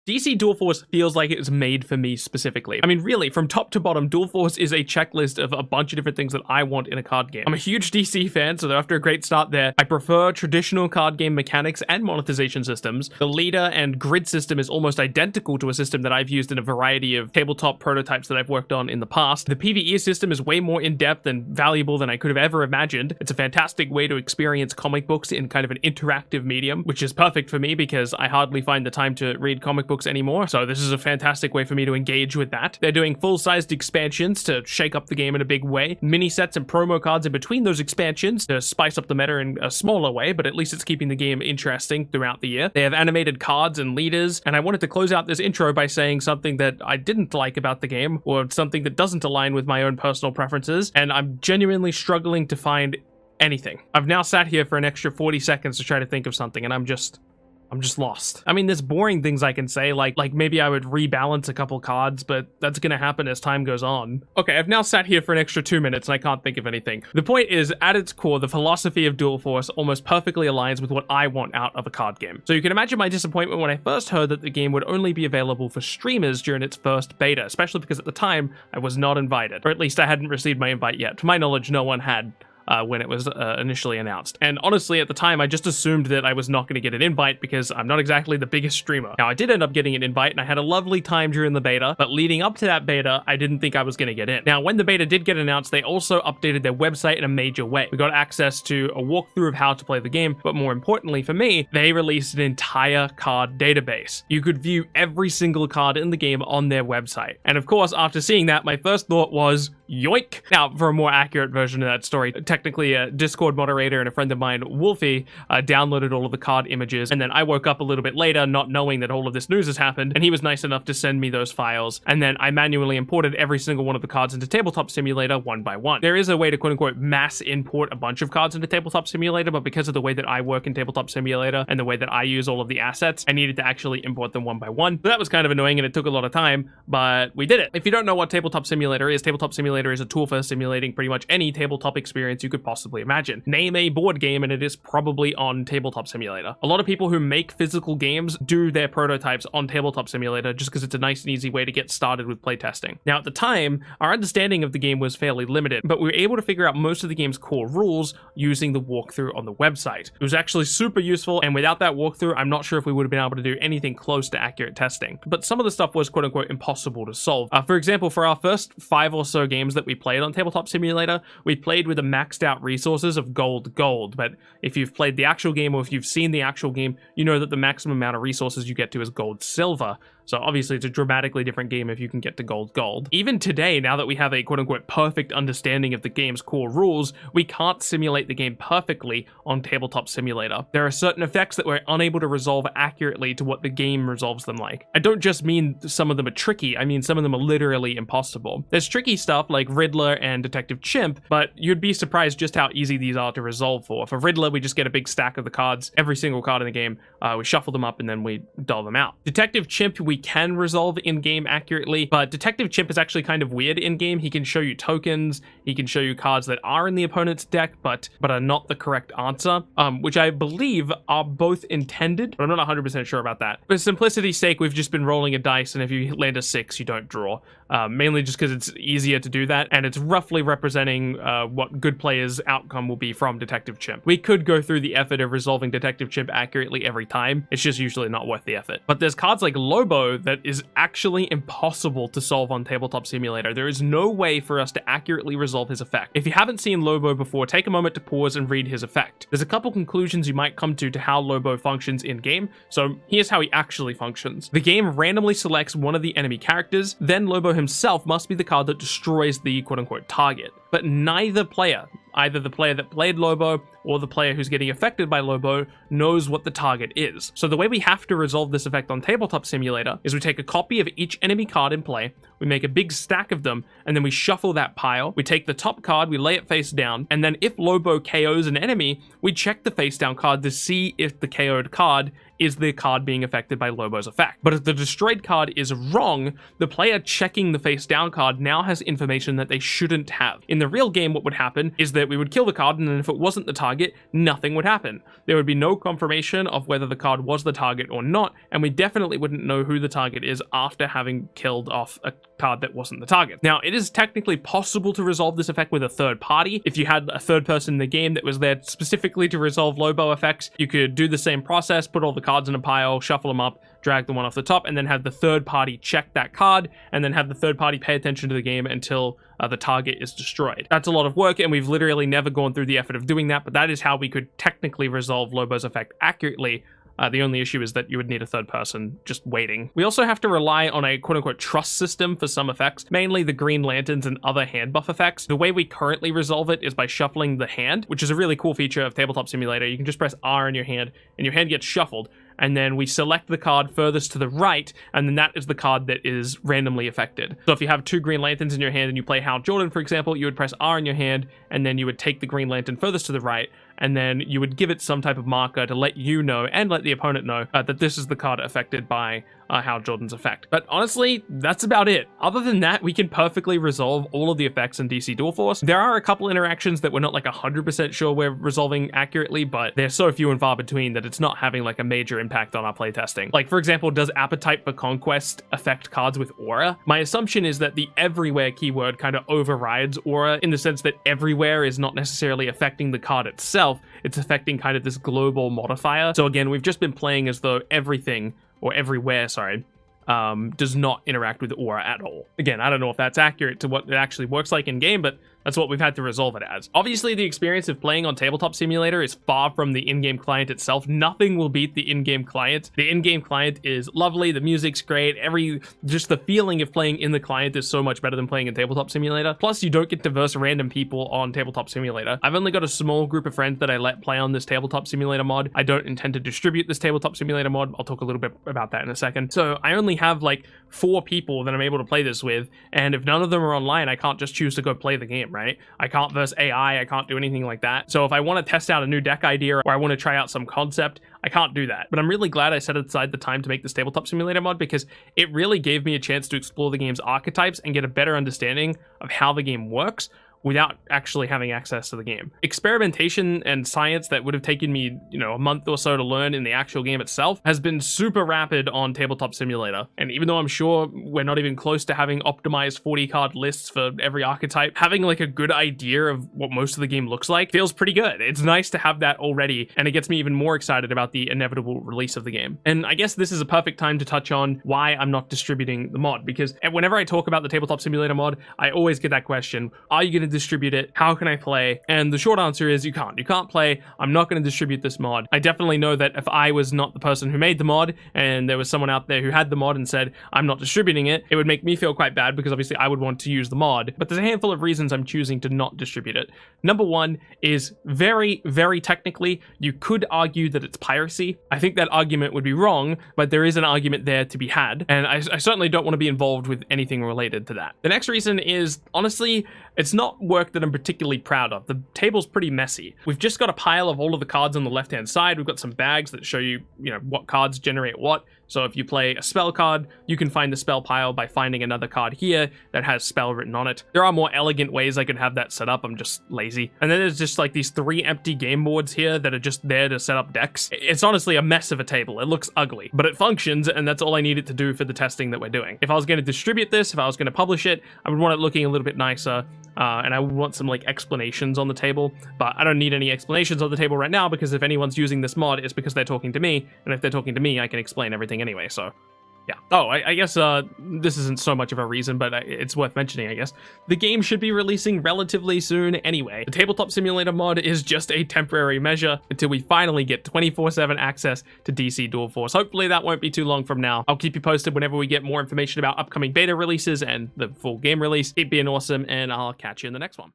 DC Duel Force feels like it was made for me specifically. I mean, really, from top to bottom, Duel Force is a checklist of a bunch of different things that I want in a card game. I'm a huge DC fan, so they're after a great start there. I prefer traditional card game mechanics and monetization systems. The leader and grid system is almost identical to a system that I've used in a variety of tabletop prototypes that I've worked on in the past. The PvE system is way more in-depth and valuable than I could have ever imagined. It's a fantastic way to experience comic books in kind of an interactive medium, which is perfect for me because I hardly find the time to read comic books anymore, so this is a fantastic way for me to engage with that. They're doing full-sized expansions to shake up the game in a big way, mini sets and promo cards in between those expansions to spice up the meta in a smaller way, but at least it's keeping the game interesting throughout the year. They have animated cards and leaders, and I wanted to close out this intro by saying something that I didn't like about the game, or something that doesn't align with my own personal preferences, and I'm genuinely struggling to find anything. I've now sat here for an extra 40 seconds to try to think of something, and I'm just lost. I mean, there's boring things I can say, like maybe I would rebalance a couple cards, but that's gonna happen as time goes on. Okay, I've now sat here for an extra 2 minutes and I can't think of anything. The point is, at its core, the philosophy of Duel Force almost perfectly aligns with what I want out of a card game. So you can imagine my disappointment when I first heard that the game would only be available for streamers during its first beta, especially because at the time, I was not invited, or at least I hadn't received my invite yet. To my knowledge, no one had. When it was initially announced. And honestly, at the time, I just assumed that I was not going to get an invite because I'm not exactly the biggest streamer. Now, I did end up getting an invite and I had a lovely time during the beta, but leading up to that beta, I didn't think I was going to get in. Now, when the beta did get announced, they also updated their website in a major way. We got access to a walkthrough of how to play the game, but more importantly for me, they released an entire card database. You could view every single card in the game on their website. And of course, after seeing that, my first thought was, yoink! Now, for a more accurate version of that story, technically a Discord moderator and a friend of mine, Wolfie, downloaded all of the card images, and then I woke up a little bit later not knowing that all of this news has happened, and he was nice enough to send me those files, and then I manually imported every single one of the cards into Tabletop Simulator one by one. There is a way to quote-unquote mass import a bunch of cards into Tabletop Simulator, but because of the way that I work in Tabletop Simulator and the way that I use all of the assets, I needed to actually import them one by one. So that was kind of annoying and it took a lot of time, but we did it. If you don't know what Tabletop Simulator is a tool for simulating pretty much any tabletop experience you could possibly imagine. Name a board game and it is probably on Tabletop Simulator. A lot of people who make physical games do their prototypes on Tabletop Simulator just because it's a nice and easy way to get started with playtesting. Now at the time, our understanding of the game was fairly limited, but we were able to figure out most of the game's core rules using the walkthrough on the website. It was actually super useful, and without that walkthrough, I'm not sure if we would have been able to do anything close to accurate testing. But some of the stuff was quote-unquote impossible to solve. For example, for our first 5 or so games that we played on Tabletop Simulator, we played with the maxed out resources of gold, but if you've played the actual game or if you've seen the actual game, you know that the maximum amount of resources you get to is gold, silver. So obviously it's a dramatically different game if you can get to gold. Even today, now that we have a quote-unquote perfect understanding of the game's core rules, we can't simulate the game perfectly on Tabletop Simulator. There are certain effects that we're unable to resolve accurately to what the game resolves them like. I don't just mean some of them are tricky, I mean some of them are literally impossible. There's tricky stuff like Riddler and Detective Chimp, but you'd be surprised just how easy these are to resolve for. For Riddler, we just get a big stack of the cards, every single card in the game, we shuffle them up and then we dull them out. Detective Chimp, we can resolve in-game accurately, but Detective Chimp is actually kind of weird in-game. He can show you tokens, he can show you cards that are in the opponent's deck, but are not the correct answer, which I believe are both intended, but I'm not 100% sure about that. For simplicity's sake, we've just been rolling a dice, and if you land a 6, you don't draw. Mainly just because it's easier to do that, and it's roughly representing what good players' outcome will be from Detective Chimp. We could go through the effort of resolving Detective Chimp accurately every time, it's just usually not worth the effort. But there's cards like Lobo that is actually impossible to solve on Tabletop Simulator. There is no way for us to accurately resolve his effect. If you haven't seen Lobo before, take a moment to pause and read his effect. There's a couple conclusions you might come to how Lobo functions in-game, so here's how he actually functions. The game randomly selects one of the enemy characters, then Lobo himself must be the card that destroys the quote-unquote target. But neither player, either the player that played Lobo or the player who's getting affected by Lobo, knows what the target is. So the way we have to resolve this effect on Tabletop Simulator is we take a copy of each enemy card in play, we make a big stack of them, and then we shuffle that pile. We take the top card, we lay it face down, and then if Lobo KOs an enemy, we check the face down card to see if the KO'd card is the card being affected by Lobo's effect. But if the destroyed card is wrong, the player checking the face down card now has information that they shouldn't have. In the real game, what would happen is that we would kill the card, and then if it wasn't the target, nothing would happen. There would be no confirmation of whether the card was the target or not, and we definitely wouldn't know who the target is after having killed off a card that wasn't the target. Now, it is technically possible to resolve this effect with a third party. If you had a third person in the game that was there specifically to resolve Lobo effects, you could do the same process, put all the cards in a pile, shuffle them up, drag the one off the top, and then have the third party check that card, and then have the third party pay attention to the game until the target is destroyed. That's a lot of work, and we've literally never gone through the effort of doing that, but that is how we could technically resolve Lobo's effect accurately. The only issue is that you would need a third person just waiting. We also have to rely on a quote-unquote trust system for some effects, mainly the Green Lanterns and other hand buff effects. The way we currently resolve it is by shuffling the hand, which is a really cool feature of Tabletop Simulator. You can just press R in your hand, and your hand gets shuffled, and then we select the card furthest to the right, and then that is the card that is randomly affected. So if you have 2 Green Lanterns in your hand and you play Hal Jordan, for example, you would press R in your hand, and then you would take the Green Lantern furthest to the right, and then you would give it some type of marker to let you know and let the opponent know that this is the card affected by Hal Jordan's effect. But honestly, that's about it. Other than that, we can perfectly resolve all of the effects in DC Dual Force. There are a couple interactions that we're not like 100% sure we're resolving accurately, but they're so few and far between that it's not having like a major impact on our playtesting. Like, for example, does Appetite for Conquest affect cards with Aura? My assumption is that the everywhere keyword kind of overrides Aura in the sense that everywhere is not necessarily affecting the card itself, it's affecting kind of this global modifier. So again, we've just been playing as though everything, or everywhere, sorry, does not interact with Aura at all. Again, I don't know if that's accurate to what it actually works like in game, but that's what we've had to resolve it as. Obviously, the experience of playing on Tabletop Simulator is far from the in-game client itself. Nothing will beat the in-game client. The in-game client is lovely, the music's great, just the feeling of playing in the client is so much better than playing in Tabletop Simulator. Plus, you don't get to verse random people on Tabletop Simulator. I've only got a small group of friends that I let play on this Tabletop Simulator mod. I don't intend to distribute this Tabletop Simulator mod. I'll talk a little bit about that in a second. So I only have like 4 people that I'm able to play this with, and if none of them are online, I can't just choose to go play the game, right? I can't verse AI, I can't do anything like that. So if I want to test out a new deck idea or I want to try out some concept, I can't do that. But I'm really glad I set aside the time to make this Tabletop Simulator mod because it really gave me a chance to explore the game's archetypes and get a better understanding of how the game works without actually having access to the game. Experimentation and science that would have taken me, a month or so to learn in the actual game itself has been super rapid on Tabletop Simulator. And even though I'm sure we're not even close to having optimized 40 card lists for every archetype, having like a good idea of what most of the game looks like feels pretty good. It's nice to have that already, and it gets me even more excited about the inevitable release of the game. And I guess this is a perfect time to touch on why I'm not distributing the mod, because whenever I talk about the Tabletop Simulator mod, I always get that question: are you going to distribute it? How can I play? And the short answer is you can't play. I'm not going to distribute this mod. I definitely know that if I was not the person who made the mod and there was someone out there who had the mod and said I'm not distributing it, it would make me feel quite bad because obviously I would want to use the mod. But there's a handful of reasons I'm choosing to not distribute it. Number one is very, very technically, you could argue that it's piracy. I think that argument would be wrong, but there is an argument there to be had, and I certainly don't want to be involved with anything related to that. The next reason is, honestly, it's not work that I'm particularly proud of. The table's pretty messy. We've just got a pile of all of the cards on the left-hand side. We've got some bags that show you, what cards generate what. So if you play a spell card, you can find the spell pile by finding another card here that has spell written on it. There are more elegant ways I could have that set up. I'm just lazy. And then there's just like these 3 empty game boards here that are just there to set up decks. It's honestly a mess of a table. It looks ugly, but it functions, and that's all I need it to do for the testing that we're doing. If I was going to distribute this, if I was going to publish it, I would want it looking a little bit nicer. And I would want some like explanations on the table, but I don't need any explanations on the table right now because if anyone's using this mod, it's because they're talking to me, and if they're talking to me, I can explain everything anyway, so yeah. Oh, I guess this isn't so much of a reason, but it's worth mentioning, I guess. The game should be releasing relatively soon anyway. The Tabletop Simulator mod is just a temporary measure until we finally get 24/7 access to DC Dual Force. Hopefully that won't be too long from now. I'll keep you posted whenever we get more information about upcoming beta releases and the full game release. Keep being awesome, and I'll catch you in the next one.